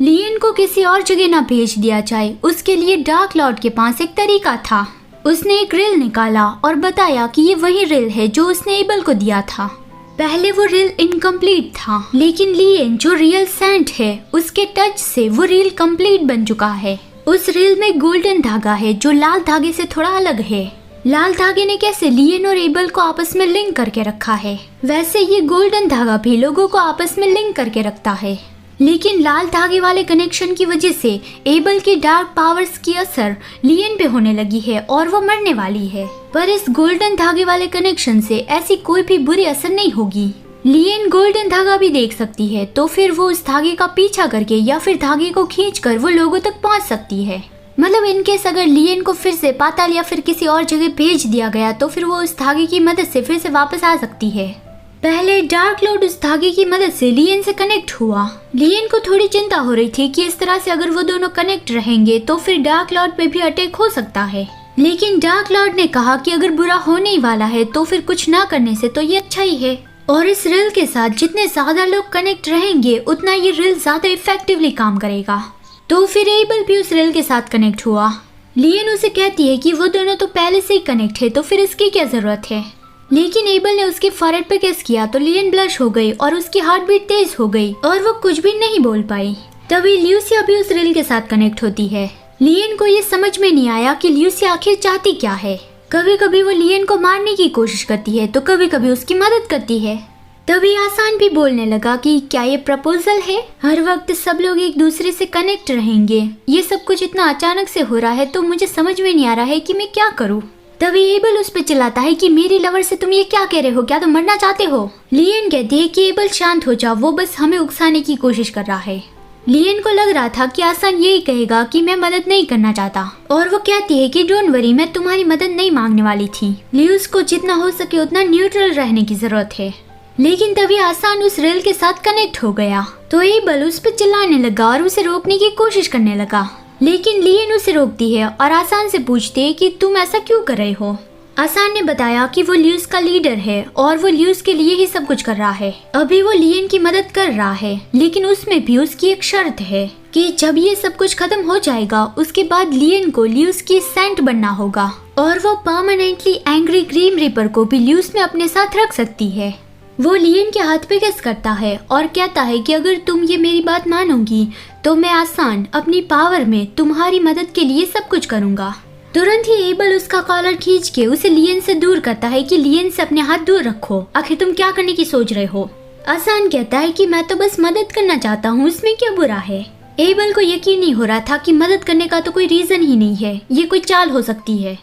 लियन को किसी और जगह ना भेज दिया जाए, उसके लिए डार्क लॉर्ड के पास एक तरीका था। उसने एक रिल निकाला और बताया कि ये वही रिल है जो उसने एबल को दिया था। पहले वो रिल इनकम्प्लीट था, लेकिन लियन जो रियल सेंट है उसके टच से वो रिल कंप्लीट बन चुका है। उस रिल में गोल्डन धागा है जो लाल धागे से थोड़ा अलग है। लाल धागे ने कैसे लियन और एबल को आपस में लिंक करके रखा है, वैसे ये गोल्डन धागा भी लोगों को आपस में लिंक करके रखता है। लेकिन लाल धागे वाले कनेक्शन की वजह से एबल की डार्क पावर्स की असर लियन पे होने लगी है और वो मरने वाली है। पर इस गोल्डन धागे वाले कनेक्शन से ऐसी कोई भी बुरी असर नहीं होगी। लियन गोल्डन धागा भी देख सकती है, तो फिर वो उस धागे का पीछा करके या फिर धागे को खींचकर वो लोगों तक पहुंच सकती है। मतलब इनकेस अगर लियन को फिर से पाताल या फिर किसी और जगह भेज दिया गया तो फिर वो उस धागे की मदद से फिर से वापस आ सकती है। पहले डार्क लॉर्ड उस धागे की मदद से लियन से कनेक्ट हुआ। लियन को थोड़ी चिंता हो रही थी कि इस तरह से अगर वो दोनों कनेक्ट रहेंगे तो फिर डार्क लॉर्ड पे भी अटैक हो सकता है। लेकिन डार्क लॉर्ड ने कहा कि अगर बुरा होने ही वाला है तो फिर कुछ ना करने से तो ये अच्छा ही है। और इस रिल के साथ जितने ज्यादा लोग कनेक्ट रहेंगे उतना ये रिल ज्यादा इफेक्टिवली काम करेगा। तो फिर एबल भी उस रिल के साथ कनेक्ट हुआ। लियन उसे कहती है कि वो दोनों तो पहले से ही कनेक्ट है, तो फिर इसकी क्या जरूरत है। लेकिन एबल ने उसके फॉरहेड पे किस किया तो लियन ब्लश हो गई और उसकी हार्ट बीट तेज हो गई और वो कुछ भी नहीं बोल पाई। तभी ल्यूसिया भी उस रिल के साथ कनेक्ट होती है। लियन को ये समझ में नहीं आया कि ल्यूसिया आखिर चाहती क्या है। कभी कभी वो लियन को मारने की कोशिश करती है तो कभी कभी उसकी मदद करती है। तभी आसान भी बोलने लगा कि क्या ये प्रपोजल है, हर वक्त सब लोग एक दूसरे से कनेक्ट रहेंगे। ये सब कुछ इतना अचानक से हो रहा है तो मुझे समझ में नहीं आ रहा है कि मैं क्या करूँ। तभी एबल उस पे चिल्लाता है कि मेरी लवर से तुम ये क्या कह रहे हो, क्या तुम मरना चाहते हो। लियन कहती है कि एबल शांत हो जाओ, वो बस हमें उकसाने की कोशिश कर रहा है। लियन को लग रहा था कि आसान यही कहेगा कि मैं मदद नहीं करना चाहता और वो कहती है कि डोंट वरी, मैं तुम्हारी मदद नहीं मांगने वाली थी। ल्यूस को जितना हो सके उतना न्यूट्रल रहने की जरूरत है। लेकिन तभी आसान उस रेल के साथ कनेक्ट हो गया तो एबल उस पर चिल्लाने लगा और उसे रोकने की कोशिश करने लगा। लेकिन लियन उसे रोकती है और आसान से पूछती है कि तुम ऐसा क्यों कर रहे हो। आसान ने बताया कि वो ल्यूस का लीडर है और वो ल्यूस के लिए ही सब कुछ कर रहा है। अभी वो लियन की मदद कर रहा है, लेकिन उसमें भी उसकी एक शर्त है कि जब ये सब कुछ खत्म हो जाएगा उसके बाद लियन को ल्यूस की सेंट बनना होगा और वो परमानेंटली एंग्री ग्रीम रीपर को भी ल्यूस में अपने साथ रख सकती है। वो लियन के हाथ पे किस करता है और कहता है कि अगर तुम ये मेरी बात मानोगी तो मैं आसान अपनी पावर में तुम्हारी मदद के लिए सब कुछ करूँगा। तुरंत ही एबल उसका कॉलर खींच के उसे लियन से दूर करता है कि लियन से अपने हाथ दूर रखो, आखिर तुम क्या करने की सोच रहे हो। आसान कहता है कि मैं तो बस मदद करना चाहता हूँ, इसमें क्या बुरा है। एबल को यकीन नहीं हो रहा था कि मदद करने का तो कोई रीजन ही नहीं है, ये कोई चाल हो सकती है।